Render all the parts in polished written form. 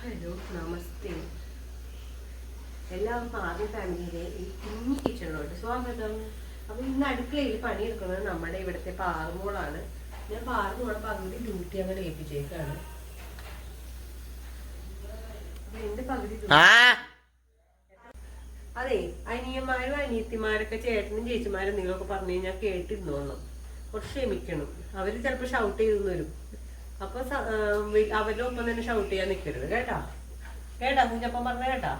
Hello നമസ്തേ എല്ലാവർക്കും ആദ്യ ഫാമിലിയിലെ ഈ കുഞ്ഞു കിച്ചണിലോട്ട് സ്വാഗതം. അപ്പൊ ഇന്ന് അടുക്കളയിൽ പണിയെടുക്കുന്നത് നമ്മുടെ ഇവിടുത്തെ പാറുമോളാണ്. ഞാൻ പാറുമോളെ പകുതി ഡ്യൂട്ടി അങ്ങനെ ഏൽപ്പിച്ചേക്കാണ്. എന്റെ പകുതി അതെ, അനിയന്മാരും അനിയത്തിമാരൊക്കെ ചേട്ടനും ചേച്ചിമാരും നിങ്ങളൊക്കെ പറഞ്ഞു കഴിഞ്ഞാൽ കേട്ടിരുന്നോളണം. കുറച്ച് ക്ഷമിക്കണം. അവര് ചിലപ്പോ ഷൗട്ട് ചെയ്തു വരും. അപ്പൊ അവരുടെ ഒപ്പം തന്നെ ഷൗട്ട് ചെയ്യാൻ നിൽക്കരുത് കേട്ടാ. കുഞ്ഞപ്പം പറഞ്ഞ കേട്ടാ.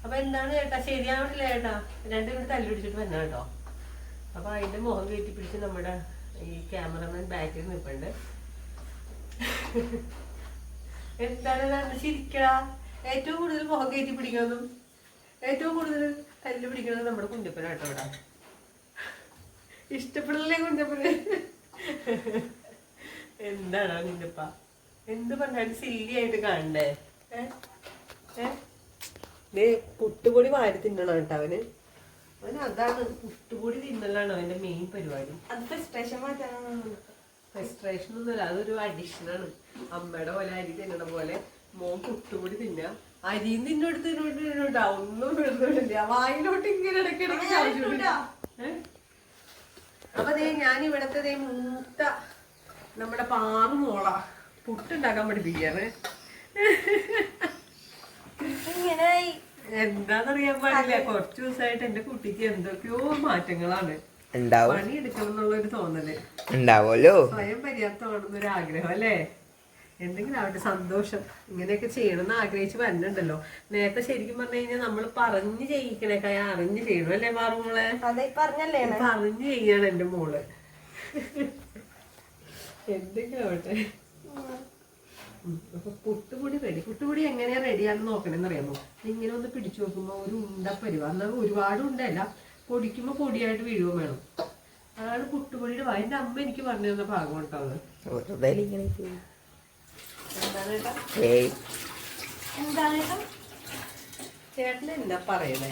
അപ്പൊ എന്താണ് ചേട്ടാ, ശരിയാവണില്ല ചേട്ടാ, രണ്ടുപേരും തല്ലുപിടിച്ചിട്ട് വന്ന കേട്ടോ. അപ്പൊ അതിന്റെ മുഖം കയറ്റി പിടിച്ച് നമ്മുടെ ഈ ക്യാമറമാൻ ബാക്കിൽ നിൽപ്പുണ്ട്. എന്താണ് ശരിക്കടാ, ഏറ്റവും കൂടുതൽ മുഖം കയറ്റി പിടിക്കുന്നതും ഏറ്റവും കൂടുതൽ തല്ല് പിടിക്കുന്നത് നമ്മുടെ കുഞ്ഞപ്പനാട്ടോ. ഇവിടെ ഇഷ്ടപ്പെടില്ലേ കുഞ്ഞപ്പന്? എന്താണോ കുഞ്ഞപ്പ, എന്ത് പറഞ്ഞാലും സില്ലി ആയിട്ട് കാണണ്ടേ? പുട്ടുപൊടി വാരി തിന്നണം കേട്ടോ അവന്. അതാണ് പുട്ടുപൊടി തിന്നലാണ് അവന്റെ മെയിൻ പരിപാടി. അത് ഫ്രസ്ട്രേഷൻ മാറ്റാനാണ്. ഫ്രസ്ട്രേഷൻ ഒന്നുമല്ല, അതൊരു അഡിക്ഷനാണ്. അമ്മയുടെ പോലെ അരി തിന്നണ പോലെ മോൻ പുട്ടുപൊടി തിന്ന. അരിയും തിന്നോട്ടാ, ഒന്നും വിടുന്നില്ല, വായിലോട്ട് ഇങ്ങനെ ഇടയ്ക്കിടയ്ക്ക്. അപ്പൊ ഞാൻ ഇവിടത്തെ മൂത്ത നമ്മുടെ പാറുമോള പുട്ടുണ്ടാക്കാൻ പഠിപ്പിക്കാണ്. എന്താന്നറിയാൻ പാടില്ല, കുറച്ചു ദിവസമായിട്ട് എന്റെ കുട്ടിക്ക് എന്തൊക്കെയോ മാറ്റങ്ങളാണ്. പണി എടുക്കണം എന്നുള്ളൊരു തോന്നല് ഉണ്ടാവുമല്ലോ, സ്വയം പര്യാപ്തമാണെന്നൊരു ആഗ്രഹം അല്ലേ? എന്തെങ്കിലും ആവട്ടെ, സന്തോഷം. ഇങ്ങനെയൊക്കെ ചെയ്യണമെന്ന് ആഗ്രഹിച്ച് വരുന്നുണ്ടല്ലോ. നേരത്തെ ശരിക്കും പറഞ്ഞു കഴിഞ്ഞാൽ നമ്മൾ പറഞ്ഞു ചെയ്യിക്കണേക്കായ അറിഞ്ഞു ചെയ്യണം അല്ലേ പാറുമോളെ? പറഞ്ഞു ചെയ്യാണ് എന്റെ മോള്. എന്തെങ്കിലും ആവട്ടെ. അപ്പൊ പുട്ടുപൊടി റെഡി. പുട്ടുപൊടി എങ്ങനെയാ റെഡിയാണെന്ന് നോക്കണെന്ന് അറിയാമോ? ഇങ്ങനെ ഒന്ന് പിടിച്ചു നോക്കുമ്പോ ഒരു ഉണ്ടപ്പരുവ. എന്നാൽ ഒരുപാട് ഉണ്ടല്ല, പൊടിക്കുമ്പോ പൊടിയായിട്ട് വീഴുകയും വേണം. അതാണ് പുട്ടുപൊടിയുടെ വായ. എന്റെ അമ്മ എനിക്ക് പറഞ്ഞു തന്ന ഭാഗം കേട്ടോ അത്. ചേട്ടന് എന്താ പറയണേ?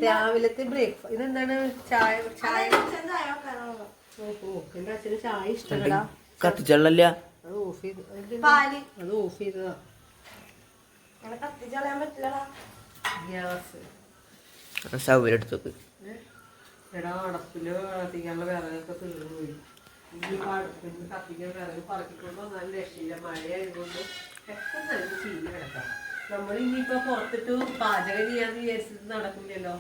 രാവിലത്തെ ബ്രേക്ക്ഫാസ്റ്റ് ഇതെന്താണ്? ചായ. ഓഹോ, എന്റെ അച്ഛന് ചായ ഇഷ്ടമല്ല. കത്തിച്ചല്ല അത് ഓഫ് ചെയ്തതാ. ഗ്യാസ് സൗകര്യം എടുത്തു. എടാ, അടപ്പില് കത്തിക്കാനുള്ള വിറകൊക്കെ തീർന്നു പോയി. ഇനിയിപ്പോ അടുപ്പിന് കത്തിക്കാൻ വിറക് പറക്കിക്കൊണ്ട് വന്നാലും രക്ഷയില്ല. മഴയായതുകൊണ്ട് പെട്ടെന്ന് അതിന് ചീഞ്ഞ് കിടക്കാം. നമ്മൾ ഇനിയിപ്പോ പുറത്തിട്ട് പാചകം ചെയ്യാന്ന് വിചാരിച്ചിട്ട് നടക്കില്ലല്ലോ.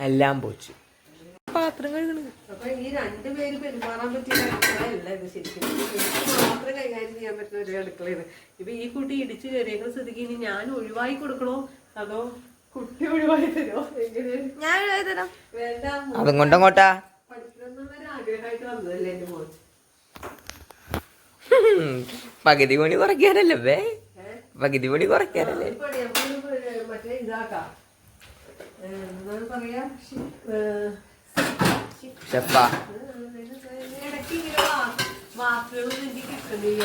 എല്ലാം പോച്ചു. പാത്രം കഴുകണം. അപ്പൊ ഈ രണ്ടുപേര് പെരുമാറാൻ പറ്റിയ അടുക്കളയല്ല ഇത് ശരിക്കും. മാത്രം കൈകാര്യം ചെയ്യാൻ പറ്റുന്ന ഒരു അടുക്കളയാണ്. ഇപ്പൊ ഈ കുട്ടി ഇടിച്ചു കയറിയേക്കുന്ന സ്ഥിതിക്ക് ഇനി ഞാൻ ഒഴിവായി കൊടുക്കണോ അതോ കുട്ടി ഒഴിവായി തരുമോ? എങ്ങനെ? വേണ്ട, അതും കൊണ്ടങ്ങോട്ടാ പഠിക്കണമെന്നുള്ളൊരു ആഗ്രഹമായിട്ട് വന്നതല്ലേ എന്റെ മോൻ. പകുതി പണി കുറയ്ക്കാനല്ലേ? പകുതി പണി കുറയ്ക്കാനല്ലേ? മറ്റേ ഇതാക്കാം, എന്താണ് പറയാ, ഇടയ്ക്ക് ഇങ്ങനെ വാക്കുകളൊന്നും എനിക്ക് കിട്ടുന്നില്ല.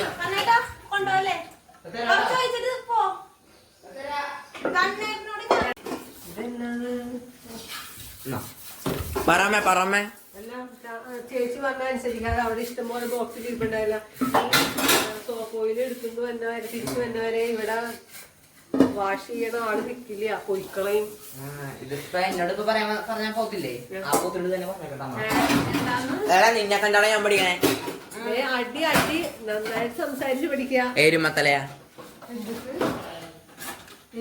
പറമേ എല്ലാം ചേച്ചി പറഞ്ഞ അനുസരിക്കാതെ അവിടെ ഇഷ്ടംപോലെ ബോക്സിൽ ഇരിപ്പുണ്ടായില്ല. സോപ്പ് ഓയിൽ എടുക്കുന്നു എന്നവരെ തിരിച്ചു വന്നവരെ ഇവിടെ വാഷ് ചെയ്യണ ആള് നിക്കില്ല, പൊയ്ക്കളയും. എന്നോട് പറഞ്ഞാ പോത്തില്ലേ? നിന്നെ കണ്ടാണ് ഞാൻ പഠിക്കണേ. അടി നന്നായിട്ട് സംസാരിച്ച് പഠിക്കുക. എരുമത്തലയാ?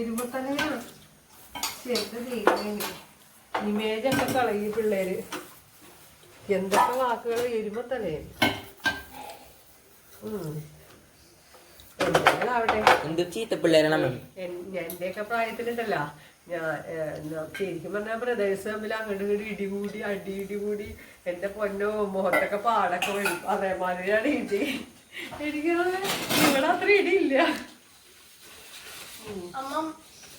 എരുമത്തലയാ? ഇമേജൊക്കെ കളയി പിള്ളേര്. എന്തൊക്കെ വാക്കുകൾ എരുമത്തലേ. എന്തെങ്കിലാവട്ടെ, എന്ത് ചീത്ത പിള്ളേരാണ്. എന്റെയൊക്കെ പ്രായത്തിലുണ്ടല്ലോ, ഞാൻ ശരിക്കും പറഞ്ഞാൽ ബ്രദേഴ്സ് തമ്മിൽ അങ്ങോട്ട് ഇങ്ങോട്ട് ഇടികൂടി എന്റെ പൊന്നോ മുഖത്തൊക്കെ പാടൊക്കെ വരും. അതേമാതിരിയാണ് ഇടി. എനിക്ക് ഇവിടെ അത്ര ഇടിയില്ല.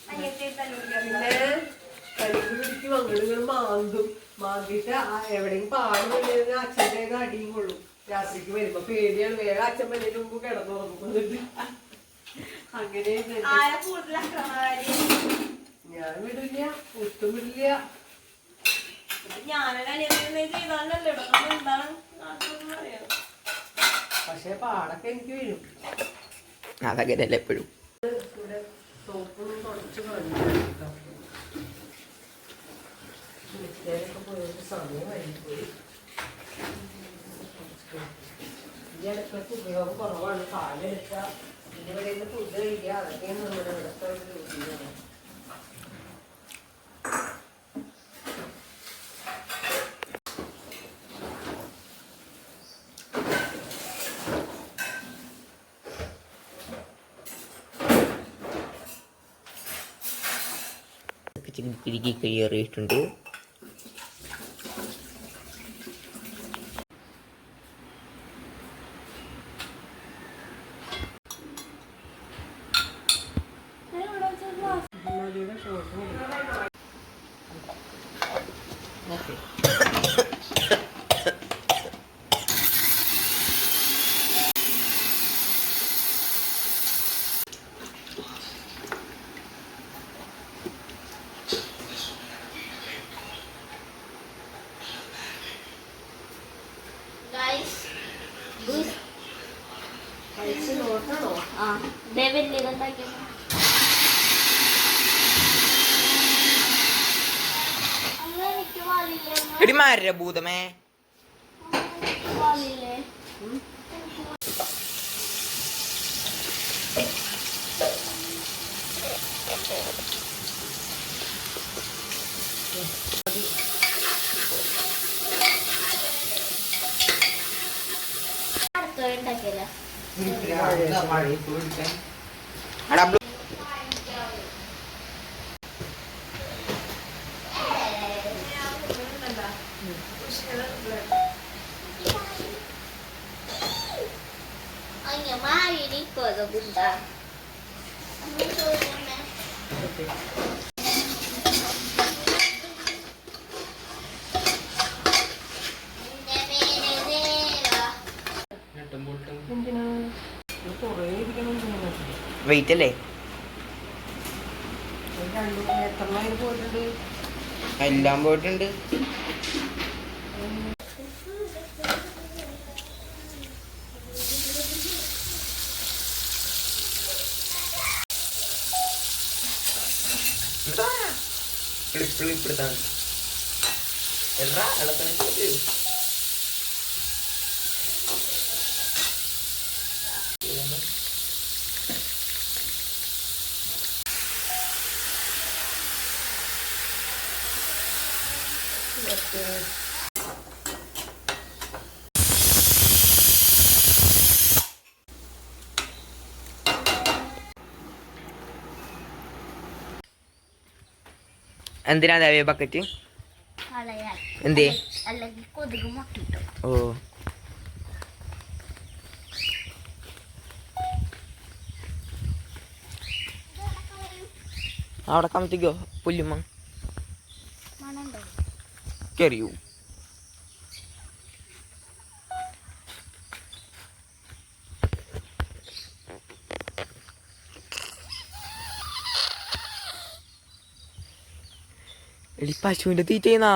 പിന്നെ കലിക്ക് പിടിക്കും, അങ്ങോട്ട് മാന്തിട്ട് എവിടെയും പാട് കൊണ്ടിരുന്ന അച്ഛൻ്റെ അടിയും കൊള്ളും. രാത്രിക്ക് വരുമ്പോ പേടിയാണ്. വേറെ അച്ഛൻ വരുന്നതിന് മുമ്പ് കിടന്നു ഉറങ്ങുന്നുണ്ട്. അങ്ങനെ ഞാൻ വിടില്ല, ഒട്ടും വിടില്ല. പക്ഷെ പാടൊക്കെ എനിക്ക് വീഴും. അതങ്ങനെയല്ല എപ്പോഴും. ഇവിടെ സോപ്പൊന്നും തുടച്ച് കളഞ്ഞു കേട്ടോ. മിക്സിയിലൊക്കെ പോയിട്ട് സമയം വൈകിപ്പോയി. ഈ അടുക്കളക്ക് ഉപയോഗം കുറവാണ്. പാലെടുക്കുക, ഇതിൻ്റെ ഇടയിൽ ഫുഡ് കഴിക്കുക, അതൊക്കെയാണ് നമ്മുടെ ഇവിടുത്തെ ഒരു രീതിയാണ്. കിഴുകി കയറിയിട്ടുണ്ട്. എടി മാര ഭൂതമേ. വെയിറ്റ് അല്ലേ? എല്ലാം പോയിട്ടുണ്ട്. ഇപ്പെടുത്താണ് എന്തിനാ ബക്കറ്റ്? എന്തേ? ഓ അവിടെ കമത്തിക്കോ പുല്ലുമ്മ കയറിയൂ. എടി പശുവിന്റെ തീറ്റേന്നാ.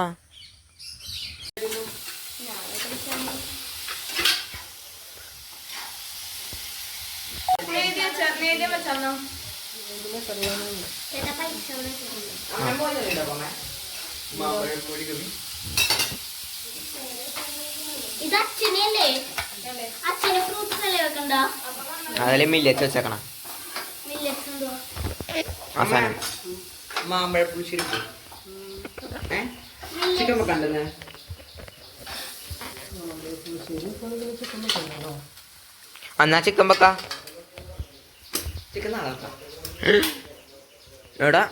അതിലെ മില്ലറ്റ് വെച്ചേക്കണം. അവസാനം മാമ്പഴപ്പുളിശ്ശേരി ചിക്കൻ വെക്കണ്ടെന്ന്. എന്നാ ചിക്കൻ വെക്ക. ചിക്കൻ നാളെ വെക്കാം. എടാ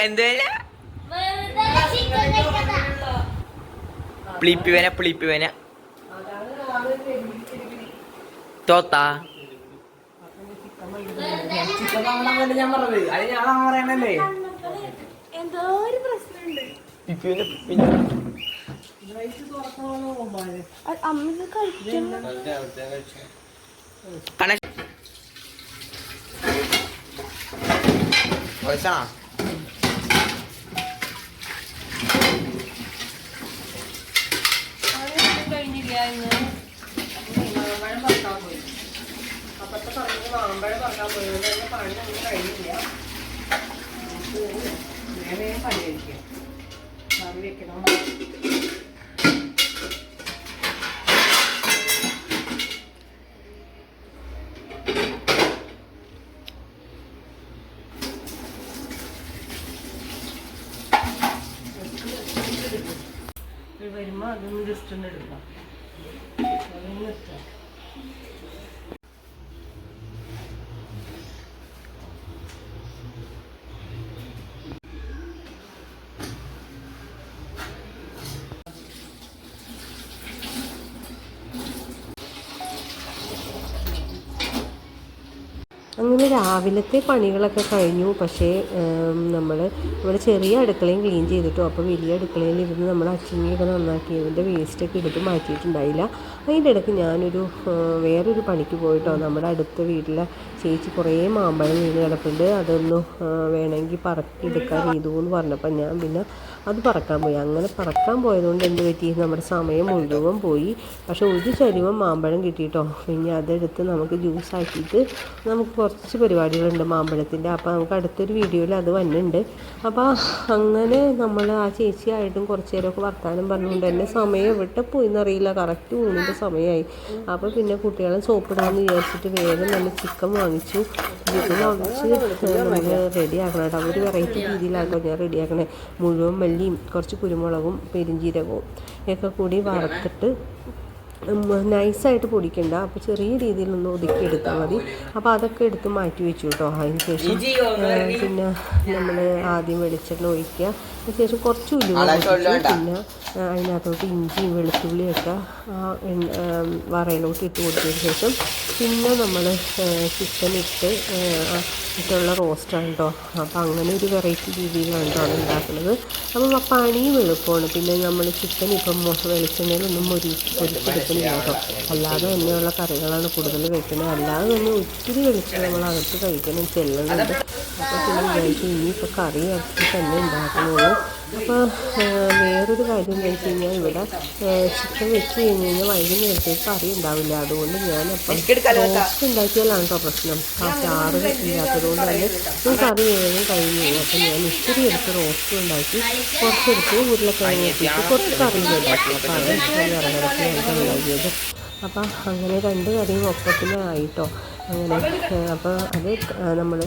എന്തല്ല പ്ലിപ്പിവന തോത്താ ഞാൻ പറഞ്ഞത് അത് ഞാൻ പറയണല്ലേ. എന്തോ ഒരു പ്രശ്നമുണ്ട്. അമ്മ കഴിക്കണം. കഴിഞ്ഞില്ല ഇന്ന്. മാമ്പഴം പറക്കാൻ പോയി. അപ്പത്തെ പറഞ്ഞത് മാമ്പഴം പറക്കാൻ പോയതുകൊണ്ട് തന്നെ പണി ഒന്നും കഴിഞ്ഞില്ല. വേഗം പണി കഴിക്കാം. കറി വെക്കണം. വരുമ്പോ അതൊന്ന് ജസ്റ്റ് ഒന്ന് എടുക്കാം. അതൊന്ന് നിർത്താം. അങ്ങനെ രാവിലത്തെ പണികളൊക്കെ കഴിഞ്ഞു. പക്ഷേ നമ്മുടെ ചെറിയ അടുക്കളയും ക്ലീൻ ചെയ്തിട്ടു. അപ്പോൾ വലിയ അടുക്കളയിലിരുന്ന് നമ്മൾ അച്ചിങ്ങിയൊക്കെ നന്നാക്കി അതിൻ്റെ വേസ്റ്റൊക്കെ എടുത്ത് മാറ്റിയിട്ടുണ്ടായില്ല. അതിൻ്റെ ഇടയ്ക്ക് ഞാനൊരു വേറൊരു പണിക്ക് പോയിട്ടോ. നമ്മുടെ അടുത്ത വീട്ടിലെ ചേച്ചി കുറേ മാമ്പഴം വീണ് കിടപ്പുണ്ട്, അതൊന്ന് വേണമെങ്കിൽ പറക്കിയെടുക്കാൻ ചെയ്തു എന്ന് പറഞ്ഞപ്പോൾ ഞാൻ പിന്നെ അത് പറക്കാൻ പോയി. അങ്ങനെ പറക്കാൻ പോയതുകൊണ്ട് എന്ത് പറ്റി, നമ്മുടെ സമയം മുഴുവൻ പോയി. പക്ഷെ ഒരു ചരുവം മാമ്പഴം കിട്ടിയിട്ടോ. പിന്നെ അതെടുത്ത് നമുക്ക് ജ്യൂസാക്കിയിട്ട് നമുക്ക് കുറച്ച് പരിപാടികളുണ്ട് മാമ്പഴത്തിൻ്റെ. അപ്പോൾ നമുക്ക് അടുത്തൊരു വീഡിയോയിൽ അത് വന്നിട്ടുണ്ട്. അപ്പോൾ അങ്ങനെ നമ്മൾ ആ ചേച്ചിയായിട്ടും കുറച്ച് നേരമൊക്കെ വർത്താനം പറഞ്ഞുകൊണ്ട് തന്നെ സമയം എവിടെ പോയിന്നറിയില്ല. കറക്റ്റ് ഊണിൻ്റെ സമയമായി. അപ്പോൾ പിന്നെ കുട്ടികളെ സോപ്പിടാമെന്ന് വിചാരിച്ചിട്ട് വേഗം നല്ല ചിക്കൻ വാങ്ങിച്ചു. ചിക്കൻ വാങ്ങിച്ച് നമുക്ക് റെഡിയാക്കണം കേട്ടോ. ഒരു വെറൈറ്റി രീതിയിലാട്ടോ ഞാൻ റെഡിയാക്കണേ. മുഴുവൻ മല്ലിയും കുറച്ച് കുരുമുളകും പെരുംജീരകവും ഒക്കെ കൂടി വറുത്തിട്ട് നൈസായിട്ട് പൊടിക്കണ്ട. അപ്പോൾ ചെറിയ രീതിയിലൊന്ന് ഒതുക്കി എടുത്താൽ മതി. അപ്പോൾ അതൊക്കെ എടുത്ത് മാറ്റി വെച്ചു കേട്ടോ. അതിന് ശേഷം പിന്നെ നമ്മൾ ആദ്യം വെളിച്ചെണ്ണ ഒഴിക്കുക. അതിന് ശേഷം കുറച്ച് ഉലുവ പൊടിച്ചു. പിന്നെ അതിനകത്തോട്ട് ഇഞ്ചിയും വെളുത്തുള്ളിയൊക്കെ വറയിലോട്ട് ഇട്ട് കൊടുത്തതിന് ശേഷം പിന്നെ നമ്മൾ ചിക്കൻ ഇട്ടുള്ള റോസ്റ്റാണ് കേട്ടോ. അപ്പോൾ അങ്ങനെ ഒരു വെറൈറ്റി രീതിയിലാണ് കേട്ടോ ഉണ്ടാക്കുന്നത്. അപ്പോൾ പണിയും എളുപ്പമാണ്. പിന്നെ നമ്മൾ ചിക്കൻ ഇപ്പം വെളിച്ചെണ്ണയിലൊന്നും പൊരിച്ചെടുക്കുന്നില്ല കേട്ടോ. അല്ലാതെ തന്നെയുള്ള കറികളാണ് കൂടുതൽ കഴിക്കുന്നത്. അല്ലാതെ തന്നെ ഒത്തിരി വെളിച്ചെണ്ണ നമ്മളകത്ത് കഴിക്കണം ചെല്ലുന്നുണ്ട്. അപ്പോൾ പിന്നെ വിചാരിച്ചു ഇനിയിപ്പോൾ കറി ഇറക്കി തന്നെ ഉണ്ടാക്കണുള്ളൂ. അപ്പോൾ വേറൊരു കാര്യം എന്താ വെച്ച് കഴിഞ്ഞാൽ ഇവിടെ ചിക്കൻ വെച്ച് കഴിഞ്ഞ് കഴിഞ്ഞാൽ വൈകുന്നേരത്തേക്ക് കറി ഉണ്ടാവില്ല. അതുകൊണ്ട് ഞാനപ്പം റോസ്റ്റ് ഉണ്ടാക്കിയാലാണ് കേട്ടോ പ്രശ്നം. ആ ചാറ് ഇല്ലാത്തതുകൊണ്ട് തന്നെ കറി വേഗം കഴിഞ്ഞു പോകും. അപ്പം ഞാൻ ഇത്തിരി എടുത്ത് റോസ്റ്റ് ഉണ്ടാക്കി, കുറച്ചെടുത്ത് ഉരുളക്കിഴങ്ങ് വെച്ചിട്ട് കുറച്ച് കറി ഉണ്ടാക്കി. അപ്പോൾ അത് ഇറങ്ങിടയ്ക്ക് ഉണ്ടാക്കിയത്. അപ്പം അങ്ങനെ 2 കറിയും ഒപ്പത്തിനായിട്ടോ. അങ്ങനെ അപ്പോൾ അത് നമ്മൾ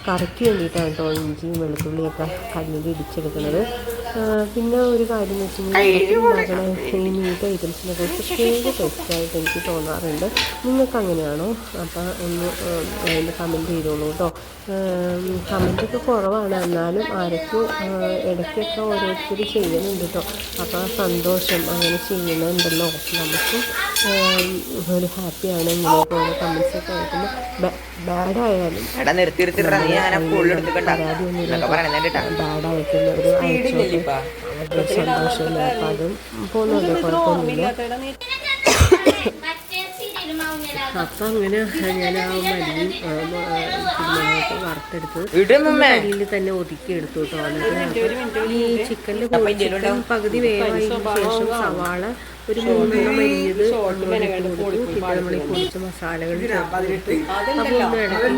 കറിക്ക് വേണ്ടിയിട്ടാണ് കേട്ടോ ഇഞ്ചിയും വെളുത്തുള്ളിയൊക്കെ കല്ലിൽ ഇടിച്ചെടുക്കുന്നത്. പിന്നെ ഒരു കാര്യം എന്ന് വെച്ച് കഴിഞ്ഞാൽ ഉണ്ടാക്കണ ഈ മീറ്റ് ഐറ്റംസിനൊക്കെ പ്രത്യേക ടേസ്റ്റായിട്ട് എനിക്ക് തോന്നാറുണ്ട്. നിങ്ങൾക്ക് അങ്ങനെയാണോ? അപ്പോൾ ഒന്ന് അതിന് കമൻറ്റ് ചെയ്തോളൂ കേട്ടോ. കമൻറ്റൊക്കെ കുറവാണ്, എന്നാലും ആരൊക്കെ ഇടയ്ക്കൊക്കെ ഓരോരുത്തർ ചെയ്യുന്നുണ്ട് കേട്ടോ. അപ്പോൾ സന്തോഷം, അങ്ങനെ ചെയ്യുന്നുണ്ടല്ലോ. നമുക്കും ഒരു ഹാപ്പിയാണ് ഇങ്ങനെയൊക്കെ ഓരോ കമൻസൊക്കെ ആയിട്ടുമ്പോൾ. ബാഡായാലും ബാഡായിട്ടുള്ളവർ അയച്ചോട്ടെ, സന്തോഷമില്ല. അപ്പം അതും പോകുന്നുണ്ട്, കുഴപ്പമൊന്നുമില്ല. അപ്പം അങ്ങനെ ഞാൻ ആ മല്ലിയും കുരുമുളകൊക്കെ വറുത്തെടുത്ത് മല്ലിയിൽ തന്നെ ഒതുക്കിയെടുത്തു കേട്ടോ. എന്നിട്ട് ഈ ചിക്കനിൽ ചിക്കൻ പകുതി വേവായതിനു ശേഷം സവാള ഒരു 3 അരിഞ്ഞത് കൊടുത്തു. പിന്നെ നമ്മൾ ഈ പൊടിച്ച മസാലകൾ ചേർത്ത്. അപ്പോൾ ഒന്ന് ഇടയ്ക്ക്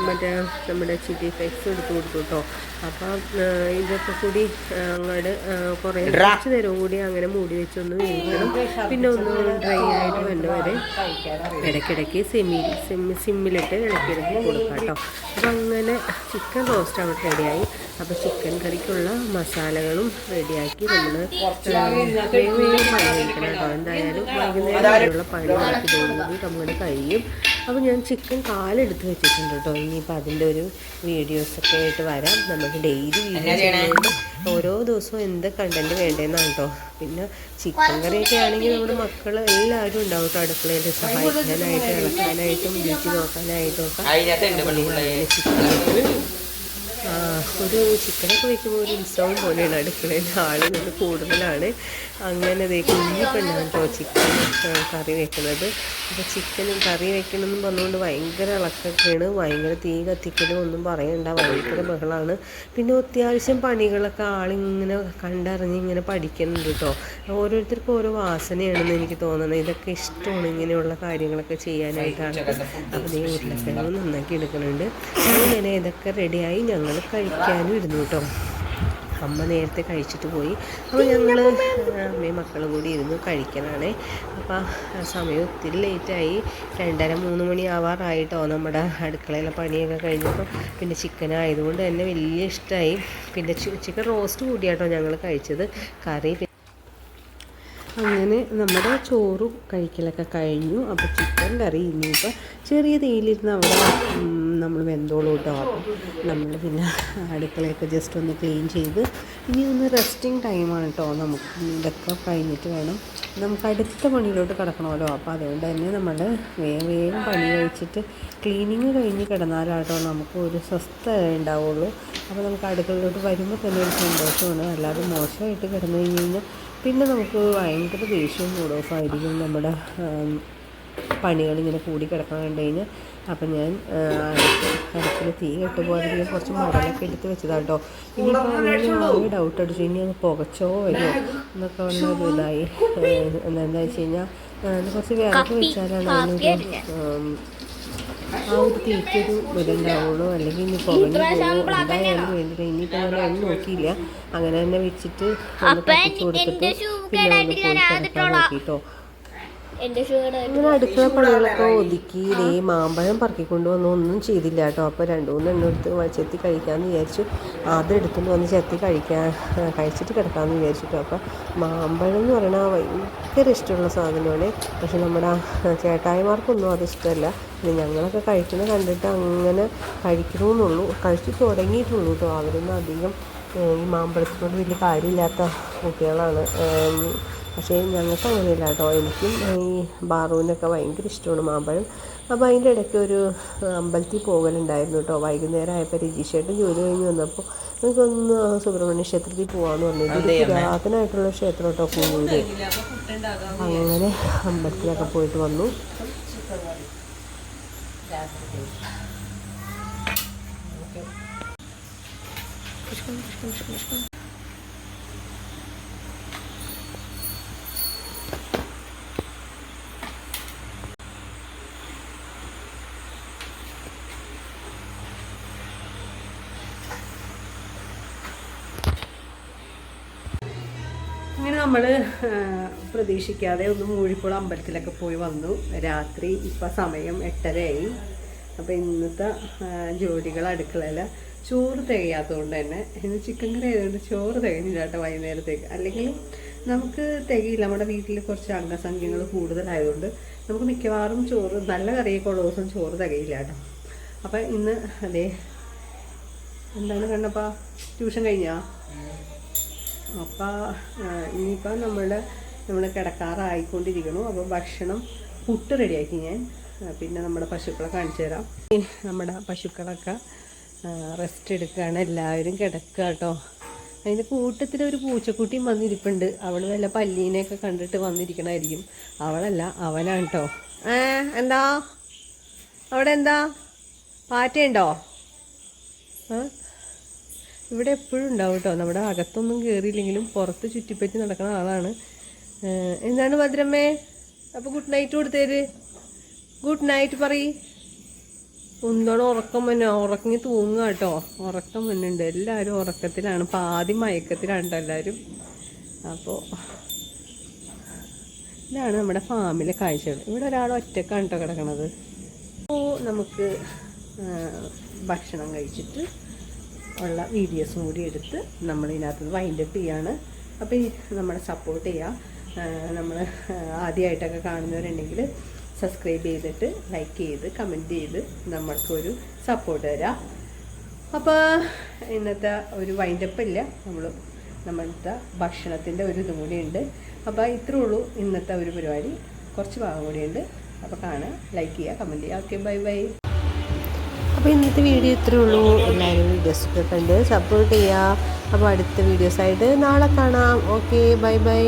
മറ്റേ നമ്മുടെ ചില്ലി ഫ്ലേക്സ് എടുത്ത് കൊടുത്തു കേട്ടോ. അപ്പം ഇതൊക്കെ കൂടി അങ്ങോട്ട് കുറച്ച് നേരം കൂടി അങ്ങനെ മൂടി വെച്ചൊന്ന് വേവിക്കണം. പിന്നെ ഒന്ന് ഡ്രൈ ആയിട്ട് വന്നവരെ ഇടയ്ക്കിടയ്ക്ക് സിമ്മിലിട്ട് ഇടയ്ക്കിടയ്ക്ക് കൊടുക്കാം കേട്ടോ. അപ്പം അങ്ങനെ ചിക്കൻ റോസ്റ്റ് അവിടെ റെഡിയായി. അപ്പോൾ ചിക്കൻ കറിക്കുള്ള മസാലകളും റെഡിയാക്കി നമ്മൾ വേഗം പണി കഴിക്കണം കേട്ടോ. എന്തായാലും വൈകുന്നേരമുള്ള പണികളൊക്കെ തോന്നുന്നത് നമ്മുടെ കഴിയും. അപ്പോൾ ഞാൻ ചിക്കൻ കാലെടുത്ത് വെച്ചിട്ടുണ്ട് കേട്ടോ. ഇനിയിപ്പോൾ അതിൻ്റെ ഒരു വീഡിയോസൊക്കെ ആയിട്ട് വരാം. നമുക്ക് ഡെയിലി വീഡിയോ ചെയ്യുന്നുണ്ട്. ഓരോ ദിവസവും എന്ത് കണ്ടൻറ്റ് വേണ്ടതെന്നാണ് കേട്ടോ. പിന്നെ ചിക്കൻ കറിയൊക്കെ ആണെങ്കിൽ നമ്മുടെ മക്കൾ എല്ലാവരും ഉണ്ടാവും കേട്ടോ. അടുക്കളയിൽ സഹായിക്കാനായിട്ട്, ഇളക്കാനായിട്ടും ബ്യൂട്ടി നോക്കാനായിട്ടും ഒക്കെ ഒരു ചിക്കനൊക്കെ വയ്ക്കുമ്പോൾ ഒരു ഉത്സവം പോലെയാണ്. അടുക്കളയിൽ ആളുകൾ കൂടുതലാണ്. അങ്ങനെ കുഞ്ഞി പെണ്ണാണ് കേട്ടോ ചിക്കൻ കറി വെക്കുന്നത്. അപ്പോൾ ചിക്കനും കറി വെക്കണമെന്നും പറഞ്ഞുകൊണ്ട് ഭയങ്കര ഇളക്കൊക്കെയാണ്, ഭയങ്കര തീ കത്തിക്കലും ഒന്നും പറയണ്ട, ഭയങ്കര ബഹളമാണ്. പിന്നെ അത്യാവശ്യം പണികളൊക്കെ ആളിങ്ങനെ കണ്ടറിഞ്ഞ് ഇങ്ങനെ പഠിക്കുന്നുണ്ട് കേട്ടോ. ഓരോരുത്തർക്കും ഓരോ വാസനയാണെന്ന് എനിക്ക് തോന്നുന്നത്. ഇതൊക്കെ ഇഷ്ടമാണ് ഇങ്ങനെയുള്ള കാര്യങ്ങളൊക്കെ ചെയ്യാനായിട്ടാണ്. അപ്പോൾ ഈ ഉരുളക്കിഴങ്ങ് നന്നാക്കി എടുക്കുന്നുണ്ട്. അങ്ങനെ ഇതൊക്കെ റെഡിയായി ഞങ്ങൾ കഴിക്കാനും ഇരുന്നു കേട്ടോ. അമ്മ നേരത്തെ കഴിച്ചിട്ട് പോയി. അപ്പോൾ ഞങ്ങൾ അമ്മയും മക്കളും കൂടി ഇരുന്ന് കഴിക്കണാണേ. അപ്പോൾ സമയം ഒത്തിരി ലേറ്റായി, 2:30-3 മണി ആവാറായിട്ടോ നമ്മുടെ അടുക്കളയിലെ പണിയൊക്കെ കഴിഞ്ഞപ്പോൾ. പിന്നെ ചിക്കൻ ആയതുകൊണ്ട് തന്നെ വലിയ ഇഷ്ടമായി. പിന്നെ ചിക്കൻ റോസ്റ്റ് കൂടിയാട്ടോ ഞങ്ങൾ കഴിച്ചത്. കറി അങ്ങനെ നമ്മുടെ ചോറും കഴിക്കലൊക്കെ കഴിഞ്ഞു. അപ്പോൾ ചിക്കൻ കറി ഇനിയിപ്പോൾ ചെറിയ തീയിലിരുന്ന് അവിടെ നമ്മൾ വെന്തോളൂ കേട്ടോ. നമ്മൾ പിന്നെ അടുക്കളയൊക്കെ ജസ്റ്റ് ഒന്ന് ക്ലീൻ ചെയ്ത് ഇനി ഒന്ന് റെസ്റ്റിംഗ് ടൈമാണ് കേട്ടോ. നമുക്ക് ഇതൊക്കെ കഴിഞ്ഞിട്ട് വേണം നമുക്ക് അടുത്ത പണിയിലോട്ട് കിടക്കണമല്ലോ. അപ്പോൾ അതുകൊണ്ട് തന്നെ നമ്മൾ വേഗം പണി കഴിച്ചിട്ട് ക്ലീനിങ് കഴിഞ്ഞ് കിടന്നാലാട്ടോ നമുക്ക് ഒരു സ്വസ്ഥ ഉണ്ടാവുള്ളൂ. അപ്പോൾ നമുക്ക് അടുക്കളയിലോട്ട് വരുമ്പോൾ തന്നെ ഒരു സന്തോഷമാണ്. അല്ലാതെ മോശമായിട്ട് കിടന്നു കഴിഞ്ഞ് കഴിഞ്ഞാൽ പിന്നെ നമുക്ക് ഭയങ്കര ദേഷ്യവും മൂഡ് ഓഫ് ആയിരിക്കും നമ്മുടെ പണികളിങ്ങനെ കൂടി കിടക്കാൻ കണ്ടു കഴിഞ്ഞാൽ. അപ്പം ഞാൻ അടുപ്പിൽ തീ കെട്ടുപോലെ കുറച്ച് മടലൊക്കെ എടുത്ത് വെച്ചതാട്ടോ. ഇനിയിപ്പോൾ അങ്ങനെ ഡൗട്ട് അടിച്ചു ഇനി അത് പുകച്ചോ വരുമോ എന്നൊക്കെ ഉള്ളൊരു ഇതായി. എന്താ വെച്ച് കഴിഞ്ഞാൽ കുറച്ച് വിറക് വെച്ചാലാണ് ആ ഒരു തീറ്റൊരു ഇതുണ്ടാവുള്ളൂ. അല്ലെങ്കിൽ ഇനി പുകഞ്ഞു പോകുമോ എന്തായാലും വേണ്ടില്ല. ഇനിയിപ്പോൾ ഞാൻ ഒന്നും നോക്കിയില്ല, അങ്ങനെ തന്നെ വെച്ചിട്ട് ഒന്ന് കത്തിച്ച് കൊടുത്തിട്ട് പിന്നെ ഒന്ന് പോയി കിടക്കാൻ നോക്കിയിട്ടോ. അങ്ങനെ അടുക്കള പണികളൊക്കെ ഒതുക്കി ഇതേ മാമ്പഴം പറക്കിക്കൊണ്ട് വന്ന് ഒന്നും ചെയ്തില്ല കേട്ടോ. അപ്പോൾ 2-3 എണ്ണം എടുത്ത് ചെത്തി കഴിക്കാമെന്ന് വിചാരിച്ചു. അത് എടുത്തുകൊണ്ട് വന്ന് ചെത്തി കഴിച്ചിട്ട് കിടക്കാമെന്ന് വിചാരിച്ചിട്ടോ. അപ്പോൾ മാമ്പഴം എന്ന് പറയുന്നത് ഭയങ്കര ഇഷ്ടമുള്ള സാധനമാണ്. പക്ഷെ നമ്മുടെ ചേട്ടായിമാർക്കൊന്നും അത് ഇഷ്ടമല്ല. പിന്നെ ഞങ്ങളൊക്കെ കഴിക്കുന്നത് കണ്ടിട്ട് അങ്ങനെ കഴിക്കണമെന്നുള്ളൂ, കഴിച്ച് തുടങ്ങിയിട്ടുള്ളൂ കേട്ടോ. അവരൊന്നും അധികം ഈ മാമ്പഴത്തിനോട് വലിയ കാര്യമില്ലാത്ത കുട്ടികളാണ്. പക്ഷേ ഞങ്ങൾക്ക് അങ്ങനെയില്ല കേട്ടോ. എനിക്കും ഈ ബാറുവിനൊക്കെ ഭയങ്കര ഇഷ്ടമാണ് മാമ്പഴം. അപ്പോൾ അതിൻ്റെ ഇടയ്ക്ക് ഒരു അമ്പലത്തിൽ പോകലുണ്ടായിരുന്നു കേട്ടോ. വൈകുന്നേരം ആയപ്പോൾ രജിഷേട്ടൻ ജോലി കഴിഞ്ഞ് വന്നപ്പോൾ നമുക്കൊന്ന് സുബ്രഹ്മണ്യ ക്ഷേത്രത്തിൽ പോകാമെന്ന് പറഞ്ഞത്. ഒരു പുരാതനമായിട്ടുള്ള ക്ഷേത്രം കേട്ടോ, കൂഴൂര്. അങ്ങനെ അമ്പലത്തിലൊക്കെ പോയിട്ട് വന്നു. അങ്ങനെ നമ്മൾ പ്രതീക്ഷിക്കാതെ ഒന്ന് മൂഴിക്കുളം അമ്പലത്തിലൊക്കെ പോയി വന്നു. രാത്രി ഇപ്പം സമയം 8:30 അപ്പോൾ ഇന്നത്തെ ജോലികൾ അടുക്കളയിൽ ചോറ് തികയാത്തതുകൊണ്ട് തന്നെ ഇന്ന് ചിക്കൻ കറി ആയതുകൊണ്ട് ചോറ് തികഞ്ഞില്ല കേട്ടോ വൈകുന്നേരത്തേക്ക്. അല്ലെങ്കിൽ നമുക്ക് തികയില്ല, നമ്മുടെ വീട്ടിൽ കുറച്ച് അംഗസംഖ്യകൾ കൂടുതലായതുകൊണ്ട് നമുക്ക് മിക്കവാറും ചോറ് നല്ല കറിയൊക്കെ ഉള്ള ദിവസം ചോറ് തികയില്ല കേട്ടോ. അപ്പം ഇന്ന് അതെ എന്താണ് കണ്ണപ്പാ ട്യൂഷൻ കഴിഞ്ഞാ? അപ്പോൾ ഇനിയിപ്പോൾ നമ്മൾ കിടക്കാറായിക്കൊണ്ടിരിക്കണു. അപ്പോൾ ഭക്ഷണം പുട്ട് റെഡിയാക്കി ഞാൻ. പിന്നെ നമ്മുടെ പശുക്കളെ കാണിച്ചു തരാം. നമ്മുടെ പശുക്കളൊക്കെ റെസ്റ്റ് എടുക്കുകയാണ്, എല്ലാവരും കിടക്കുക കേട്ടോ. അതിൻ്റെ കൂട്ടത്തിൽ ഒരു പൂച്ചക്കുട്ടിയും വന്നിരിപ്പുണ്ട്. അവൾ വല്ല പല്ലീനെയൊക്കെ കണ്ടിട്ട് വന്നിരിക്കണമായിരിക്കും. അവളല്ല, അവനാണ് കേട്ടോ. എന്താ അവിടെ എന്താ പാറ്റയുണ്ടോ? ഇവിടെ എപ്പോഴും ഉണ്ടാവും കേട്ടോ. നമ്മുടെ അകത്തൊന്നും കയറിയില്ലെങ്കിലും പുറത്ത് ചുറ്റിപ്പറ്റി നടക്കുന്ന ആളാണ്. എന്താണ് ഭദ്രമ്മേ? അപ്പോൾ ഗുഡ് നൈറ്റ് കൊടുത്തേര്. ഗുഡ് നൈറ്റ് പറയ്. എന്താണ് ഉറക്കം വന്നെ? ഉറങ്ങി തൂങ്ങുക കേട്ടോ. ഉറക്കം വന്നുണ്ട്, എല്ലാവരും ഉറക്കത്തിലാണ്, പാതി മയക്കത്തിലാണ് കേട്ടോ എല്ലാവരും. അപ്പോൾ ഇതാണ് നമ്മുടെ ഫാമിലെ കാഴ്ചകൾ. ഇവിടെ ഒരാൾ ഒറ്റക്കാണ് കേട്ടോ കിടക്കണത്. അപ്പോൾ നമുക്ക് ഭക്ഷണം കഴിച്ചിട്ട് ഉള്ള വീഡിയോസും കൂടി എടുത്ത് നമ്മളിതിനകത്ത് വൈൻഡപ്പ് ചെയ്യാണ്. അപ്പോൾ ഈ നമ്മളെ സപ്പോർട്ട് ചെയ്യുക. നമ്മൾ ആദ്യമായിട്ടൊക്കെ കാണുന്നവരുണ്ടെങ്കിൽ സബ്സ്ക്രൈബ് ചെയ്തിട്ട് ലൈക്ക് ചെയ്ത് കമൻറ്റ് ചെയ്ത് നമ്മൾക്കൊരു സപ്പോർട്ട് തരാം. അപ്പോൾ ഇന്നത്തെ ഒരു വൈൻഡപ്പ് ഇല്ല, നമ്മളുടെ ഭക്ഷണത്തിൻ്റെ ഒരു ഇതും കൂടി ഉണ്ട്. അപ്പോൾ ഇത്രേ ഉള്ളൂ ഇന്നത്തെ ഒരു പരിപാടി. കുറച്ച് ഭാഗം കൂടിയുണ്ട്. അപ്പോൾ കാണുക, ലൈക്ക് ചെയ്യുക, കമൻറ്റ് ചെയ്യുക. Okay, bye bye. അപ്പോൾ ഇന്നത്തെ വീഡിയോ ഇത്രേ ഉള്ളൂ. എല്ലാവരും വീഡിയോസൊക്കെ കണ്ട് സപ്പോർട്ട് ചെയ്യുക. അപ്പോൾ അടുത്ത വീഡിയോസായിട്ട് നാളെ കാണാം. Okay, bye bye.